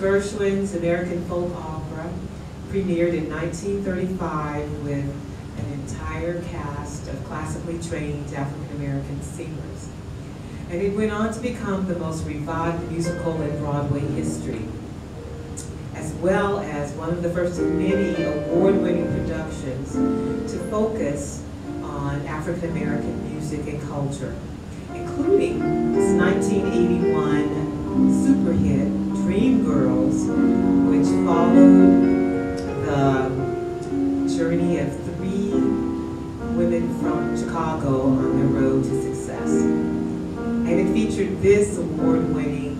Gershwin's American folk opera premiered in 1935 with an entire cast of classically trained African-American singers. And it went on to become the most revived musical in Broadway history, as well as one of the first of many award-winning productions to focus on African-American music and culture, including this 1981 super hit, Dreamgirls, which followed the journey of 3 women from Chicago on their road to success. And it featured this award-winning,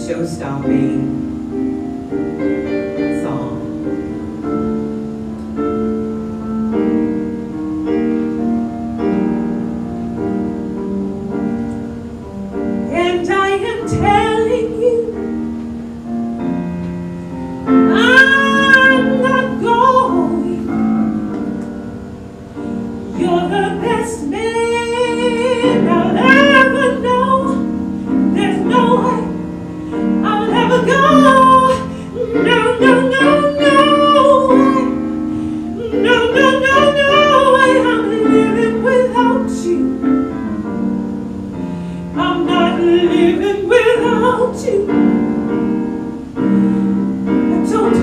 show-stopping song. telling you, I'm not going. You're the best man I'll ever know. There's no way I'll ever go. No, no, no, no way. No, no, no, no way. I'm living without you. I'm not living without you. I don't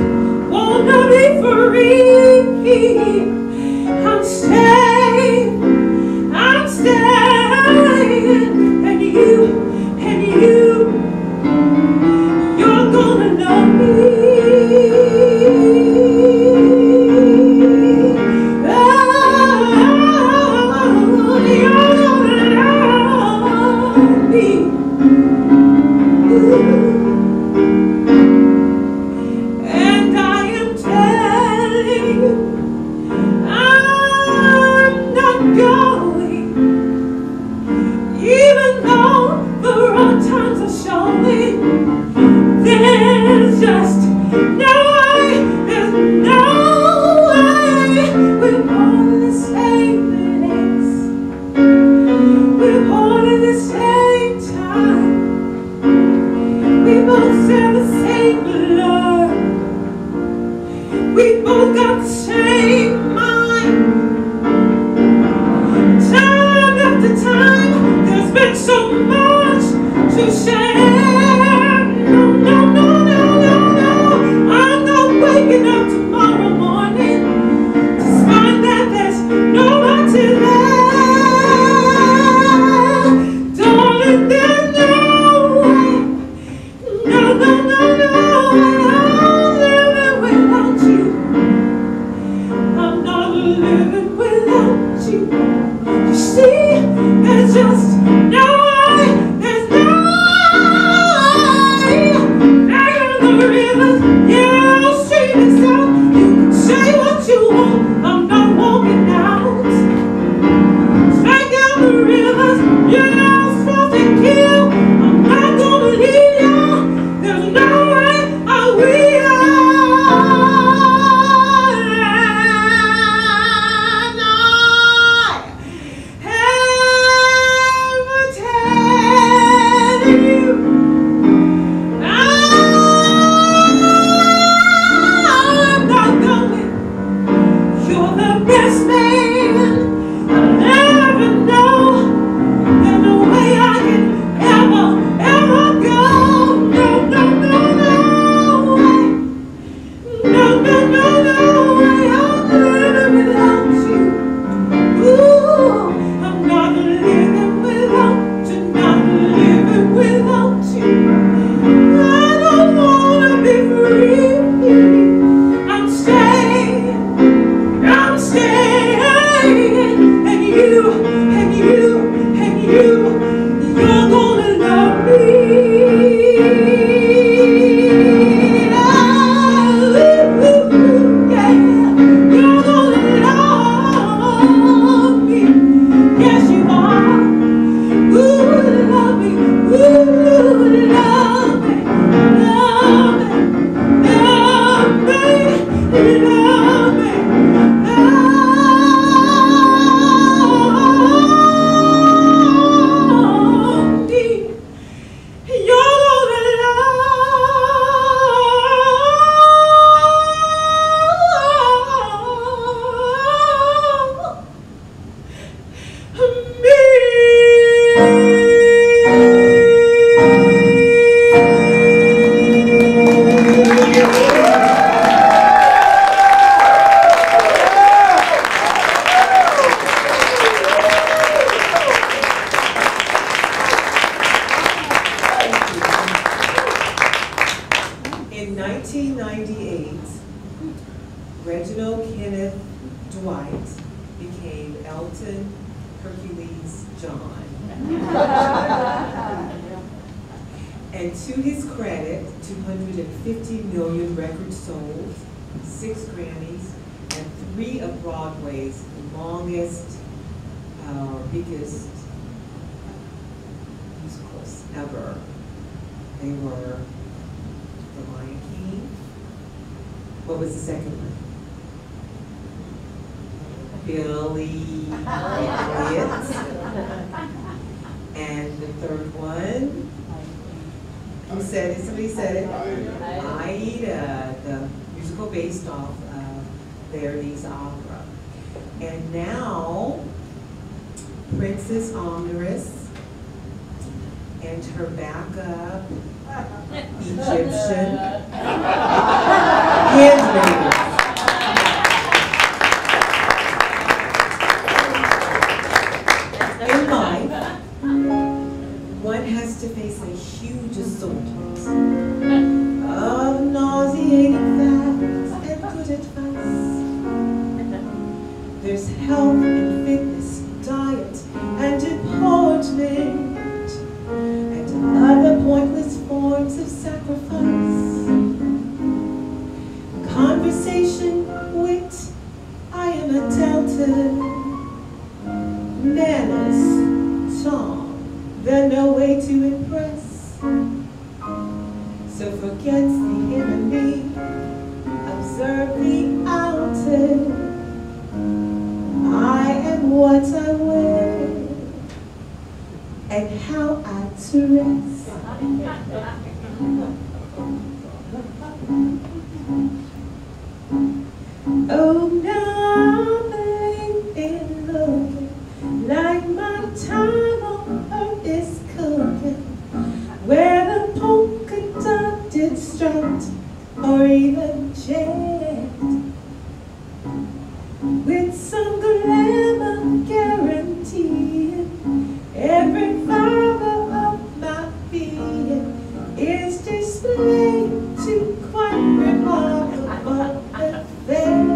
wanna be free. I'm staying, and you're gonna love me. Oh, you're gonna love me. And I am telling you, I'm not going, even though the rough times are showing. There's just no way, there's no way. We're born in the same place, we're born in the same time. We both share the same blood. We both got the same mind. Time after time, there's been so much to share. No, no, no, no, no, no. I'm not waking up tomorrow morning to find that there's nobody there. Darling, there's no way. No, no, no, no way. I'm living without you. I'm not living without you. You see, there's just no way. There's no way. Down the river, yeah, straight and south. You can say what you want. I'm not walking out. Straight down the rivers, yeah, supposed to kill. I'm not gonna leave you. There's no way I will. Elton Hercules John. And to his credit, 250 million records sold, 6 Grammys, and 3 of Broadway's longest, biggest musicals ever. They were The Lion King. What was the second one? Billy Elliot. And the third one? Who said it? Somebody said it? Aida, the musical based off of Verdi's opera. And now, Princess Omnerous and her backup Egyptian handmaiden. In life, one has to face a huge assortment of nauseating facts and good advice. There's health and fitness, diet and deportment, and other pointless forms of sacrifice. Conversation, wit, I am a delta. Manners, charm, they're no way to impress. So forget the enemy, observe the outer. I am what I wear and how I dress. Oh, nothing in looking like my time on earth is cooking, where the polka dotted strut or even jet, with some glamour guaranteeing every fiber of my being is displayed to quite remarkable effect.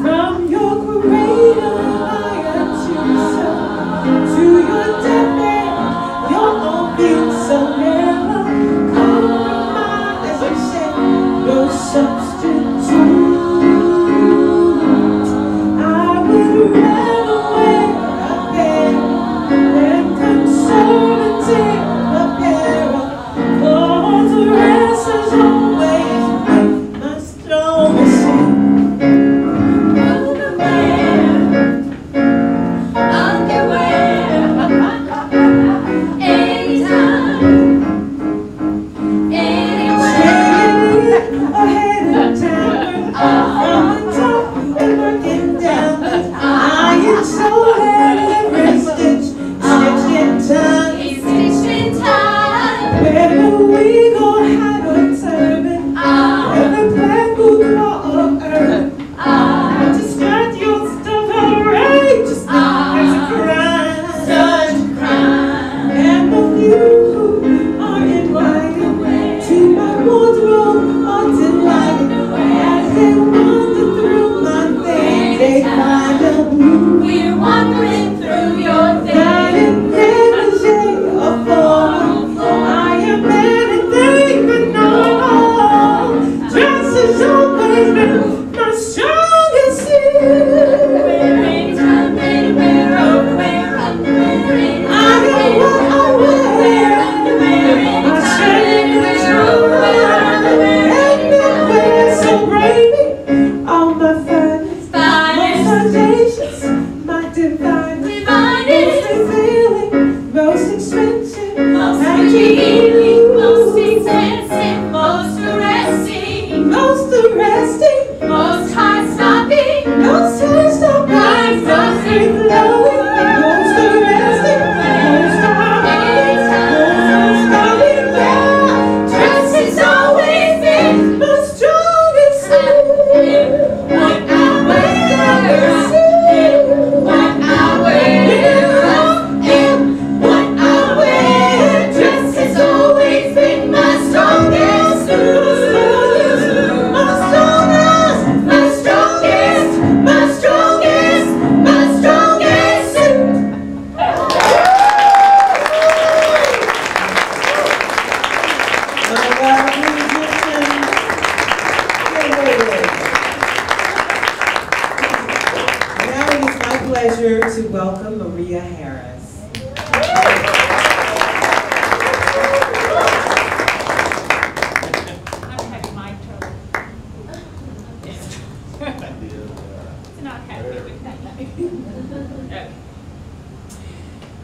From your cradle iron to your deathbed, your own being so never compromise, as you said, no substitute. I would rather wear a pair than conservative apparel, for the rest is always my strongest suit. pleasure to welcome Maria Harris.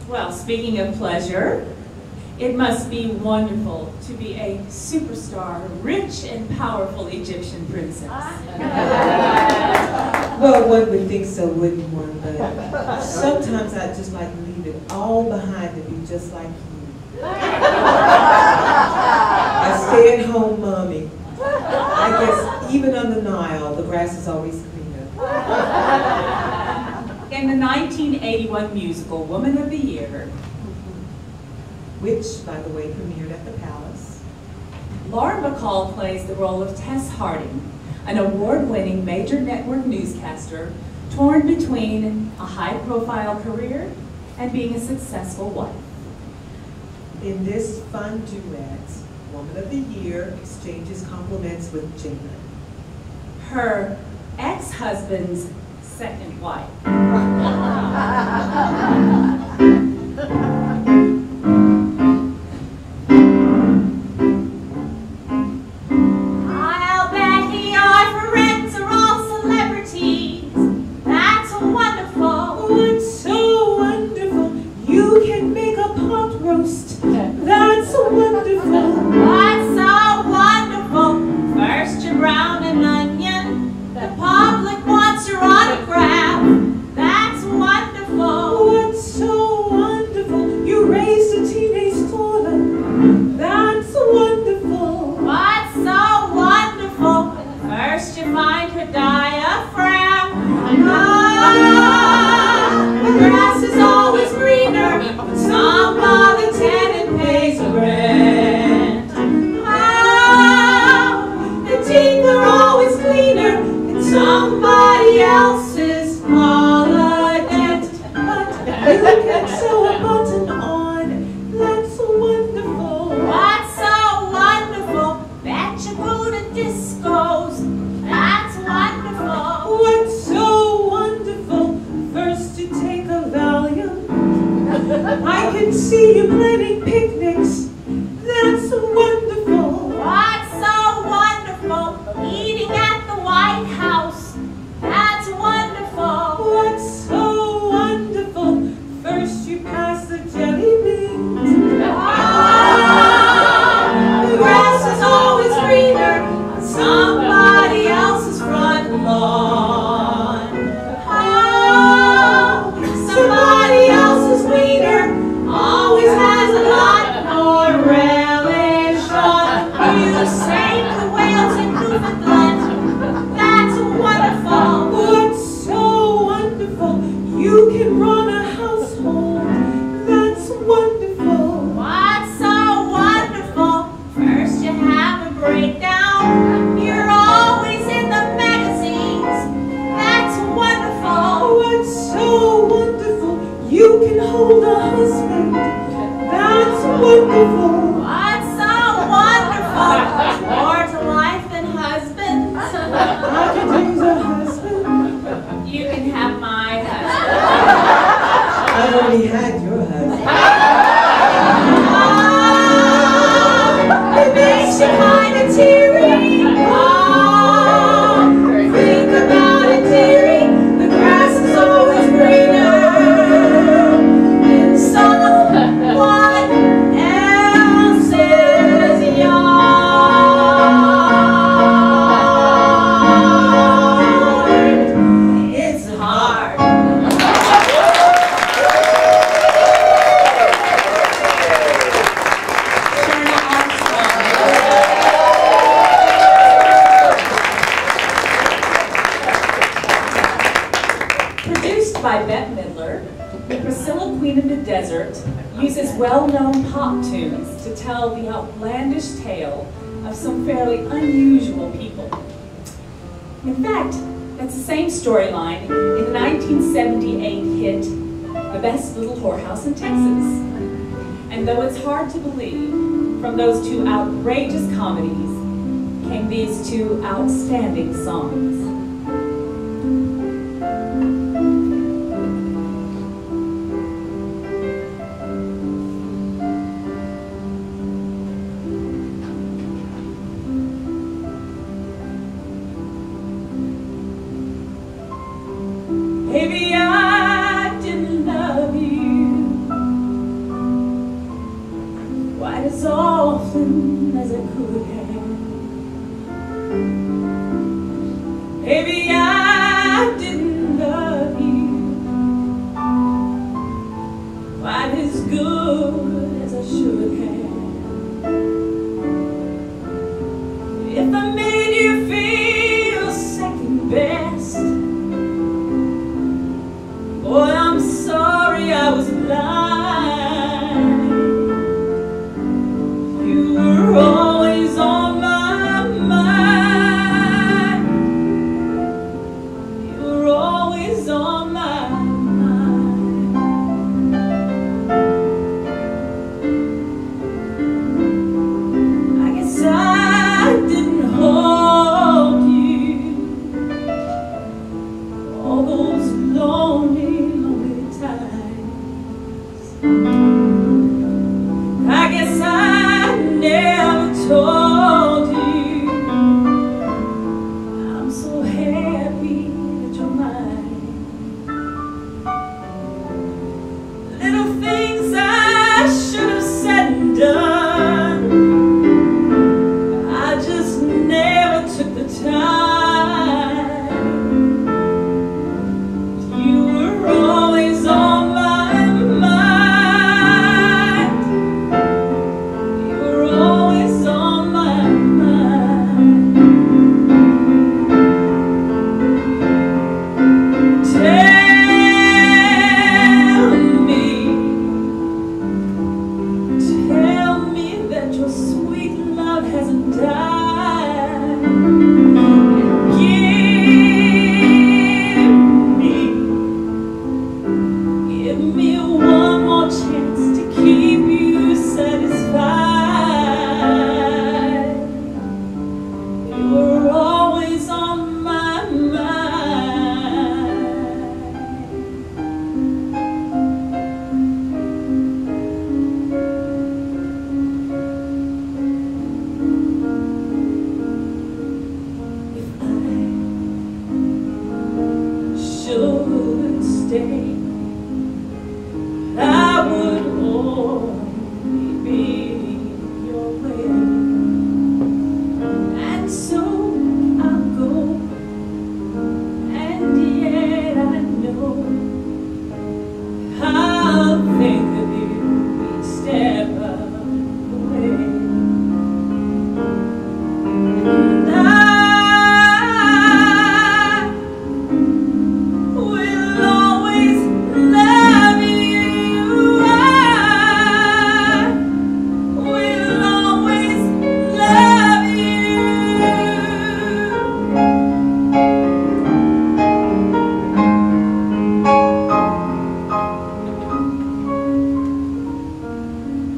Well, speaking of pleasure, it must be wonderful to be a superstar, rich and powerful Egyptian princess. Well, one would think so, wouldn't one? But sometimes I just like to leave it all behind to be just like you. A stay-at-home mommy. I guess even on the Nile, the grass is always greener. In the 1981 musical Woman of the Year, which, by the way, premiered at the Palace, Lauren Bacall plays the role of Tess Harding, an award-winning major network newscaster torn between a high-profile career and being a successful wife. In this fun duet, Woman of the Year exchanges compliments with Jana, her ex-husband's second wife. I'll bet the our friends are all celebrities. That's wonderful. Oh, it's so wonderful. You can make a pot roast. That's wonderful. What's so wonderful? First you brown an onion. The public wants your autograph. That's wonderful. What's so wonderful? You raised a teenage daughter. That's wonderful. What's so wonderful? First you find her diaphragm. The grass is always greener. Some other tenant pays rent. The teeth are always cleaner in somebody else's holiday. But you can sew a button on. That's wonderful. What's so wonderful? Bet you go to discos. That's wonderful. What's so wonderful? First you take a Valium. I can see you planning picnics. That's wonderful. What's so wonderful? Eating at the White House. That's wonderful. What's so wonderful? First you pass the jelly beans. The grass is always greener on somebody else's front lawn. Somebody else's wiener always has a lot more relish on. You save the whales in Newfoundland. That's wonderful. What's so wonderful? You can run a household. That's wonderful. What's so wonderful? First you have a breakdown. You're always in the magazines. That's wonderful. What's so wonderful? You can hold a husband. That's wonderful. What's so wonderful? There's more to life than husbands. I can use a husband. You can have my husband. I've already had your husband. It makes you kind of teary. Think about it, dearie. The grass is always greener in someone else's yard. It's hard. Produced by Bette Midler, Priscilla Queen of the Desert uses well-known pop tunes to tell the outlandish tale of some fairly unusual people. In fact, that's the same storyline in the 1978 hit, The Best Little Whorehouse in Texas. And though it's hard to believe, from those two outrageous comedies came these two outstanding songs. Baby, I didn't love you often as I could have. Maybe I didn't love you quite as good as I should have. If I made you feel second best, boy, I'm sorry I was blind. You were always on my mind. You were always on my mind. I guess I didn't hold you all those lonely, lonely times. I guess I never told you I'm so happy that you're mine. Little things I should have said and done, I just never took the time. You were always on my mind. You were always on my mind. Tell me that your sweet love hasn't died. Give me one more chance to keep you satisfied. You were always on my mind. If I should stay, I would only be your way. And so I'll go, and yet I know I'll think of you each step of the way. And I will always love you. I will always love you.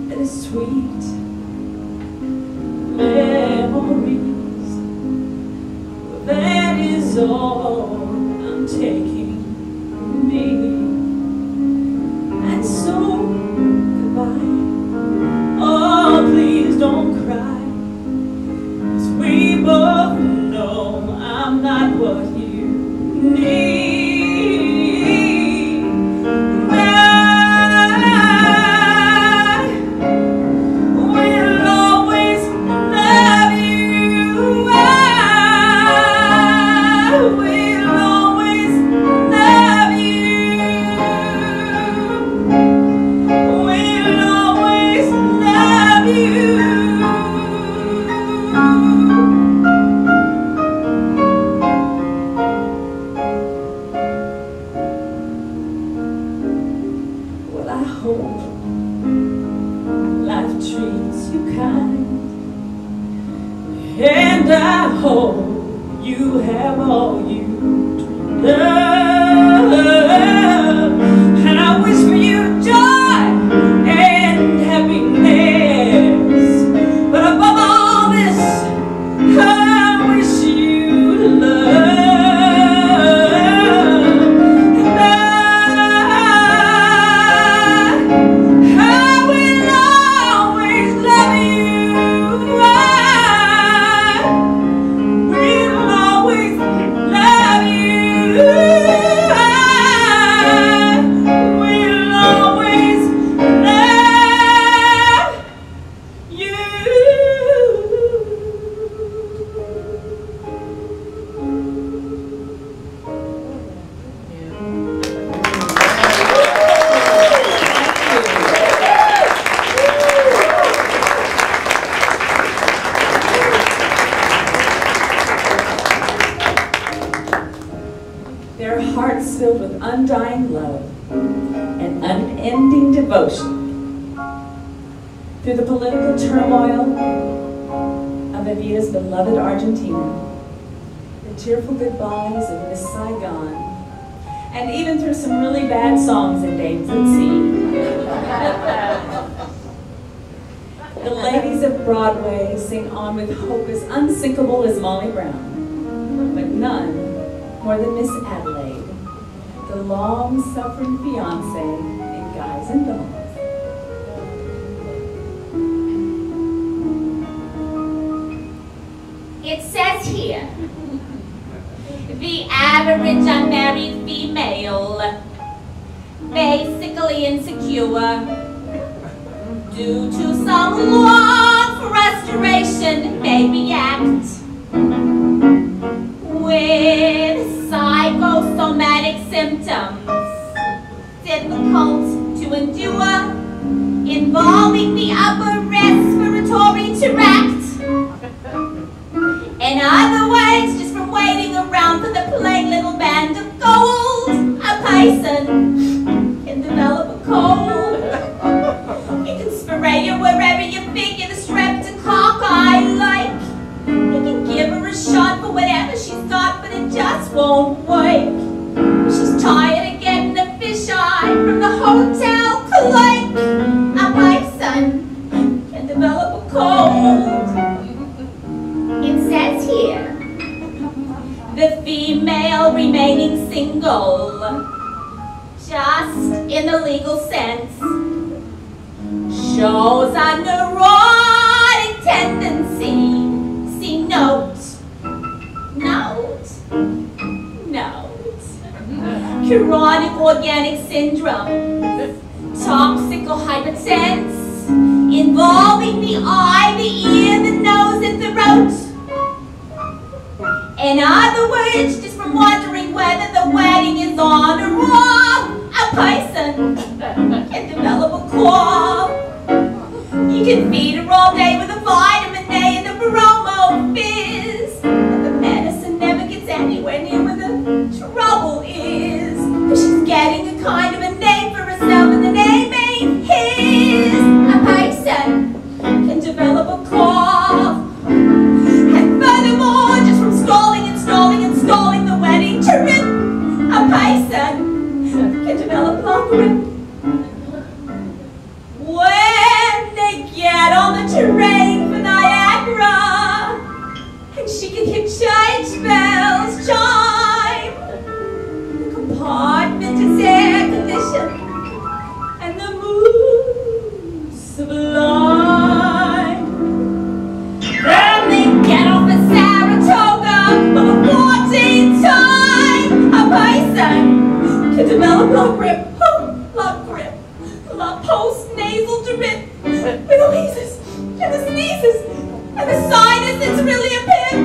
And sweet memories, that is all I'm taking with me. And so, goodbye. Oh, please don't cry, 'cause we both know I'm not what you need. Well, I hope life treats you kind, and I hope you have all you love, and I wish for you joy and happiness, but above all this, I wish you love. Love you. undying love and unending devotion. Through the political turmoil of Evita's beloved Argentina, the tearful goodbyes of Miss Saigon, and even through some really bad songs in Dames at Sea, the ladies of Broadway sing on with hope as unsinkable as Molly Brown, but none more than Miss Adelaide, the long-suffering fiancé in Guys and Dolls. It says here, the average unmarried female, basically insecure, due to some long frustration, may react with psychosomatic symptoms, difficult to endure, involving the upper respiratory tract. In other words, just from waiting around for the plain little band of gold, a person can develop a cold. You can spray her wherever you figure the streptococcus I like. You can give her a shot for whatever she's got, but it just won't work. She's tired of getting the fisheye from the hotel clerk. A person can develop a cold. It says here, the female remaining single, just in the legal sense, shows a neurotic tendency. See note, chronic organic syndrome, toxic or hypertense, involving the eye, the ear, the nose, and the throat. In other words, just from wondering whether the wedding is on or off, a person can develop a cough. You can feed her all day with a vitamin A and the bromo fizz, but the medicine never gets anywhere near where the trouble is. Cause she's getting a kind of a name for herself and the name ain't his. A person can develop a cough. And furthermore, just from stalling the wedding trip, a person can develop lung grip. When they get on the train for Niagara, and she can hear church bells chime, the compartment is air conditioned, and the moon's sublime. Then they get off at Saratoga for the 14th time. A person can develop lung grip, post-nasal drip, with the wheezes, and the sneezes, and the sinus that's really a pin,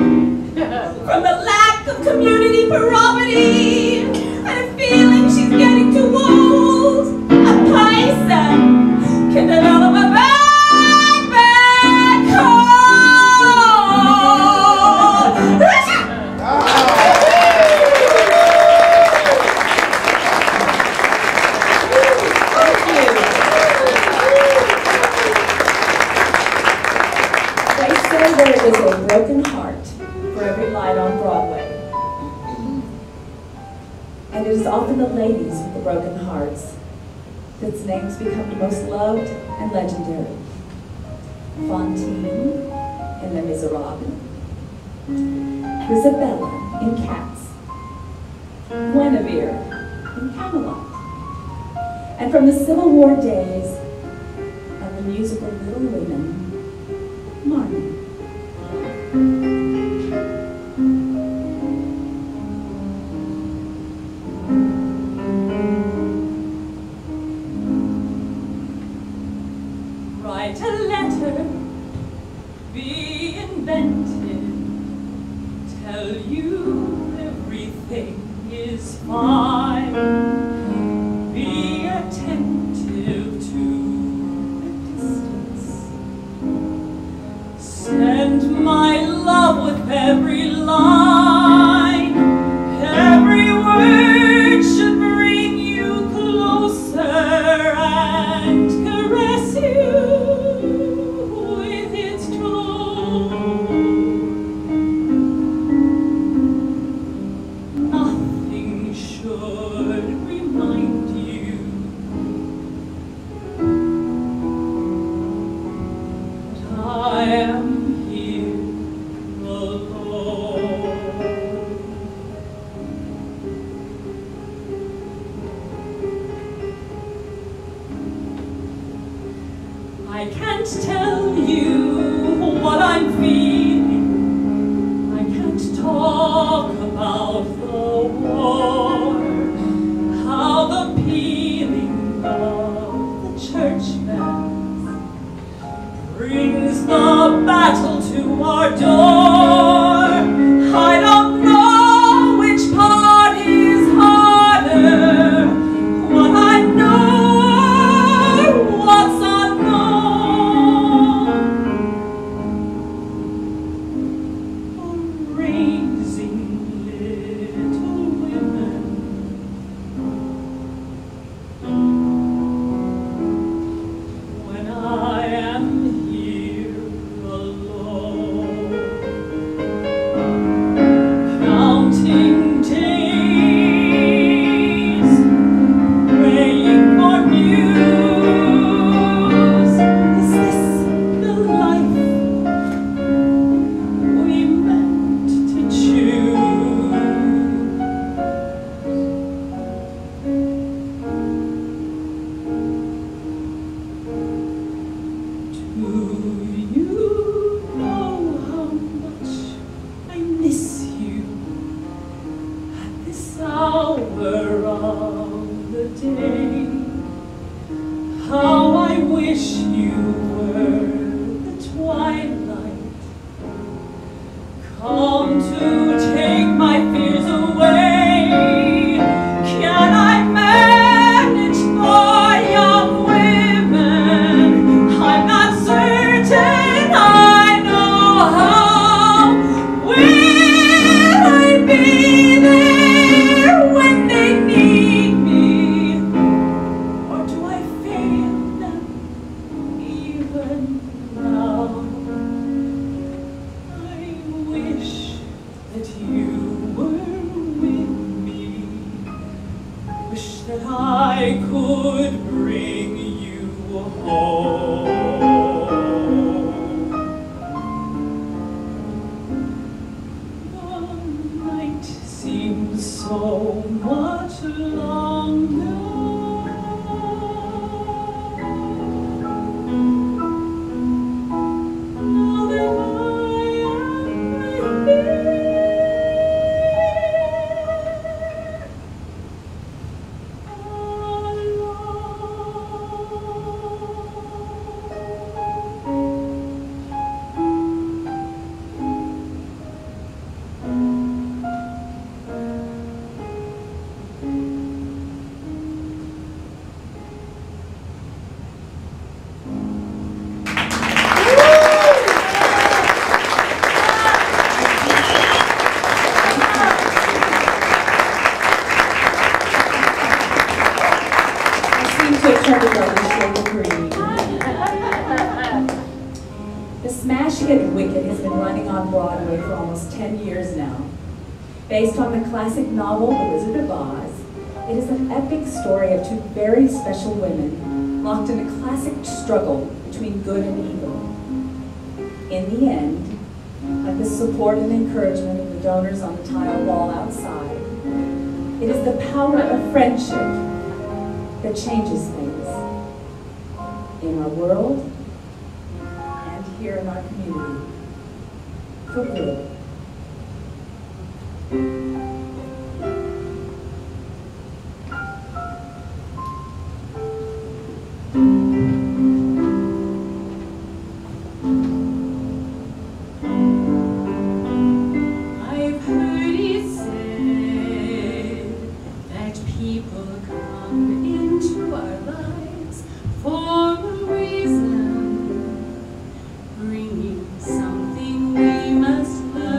from the lack of community property, and a feeling she's getting too old. A person can develop a bad cold. There is a broken heart for every light on Broadway. And it is often the ladies with the broken hearts that's names become the most loved and legendary. Fantine in Les Miserables, Isabella in Cats, Guinevere in Camelot, and from the Civil War days of the musical Little Women, Marnie. Write a letter, be invented, tell you everything is fine, be attentive to the distance, send my love with every line, every word should bring I can't tell you what I'm feeling. I can't talk about the war, how the pealing of the church bells brings the battle to our door. I don't know which part is harder. What I know, what's unknown. Or raising little women. When I am here alone, counting days, praying for news. Is this the life we meant to choose? Do you know how much I miss you at this hour of the day? How I wish you were the twilight, come to take my fears away. Can I manage for young women? I'm not certain I know how. Will I be there when they need me? Or do I fail them even now? I wish that you were with me. Wish that I could bring you home. The night seems so much longer. Now that I am here The smash hit Wicked has been running on Broadway for almost 10 years now. Based on the classic novel The Wizard of Oz, it is an epic story of two very special women locked in a classic struggle between good and evil. In the end, with the support and encouragement of the donors on the tile wall outside, it is the power of friendship that changes things in our world and here in our community for good. I've heard it said that people come into our lives for a reason, bringing something we must love.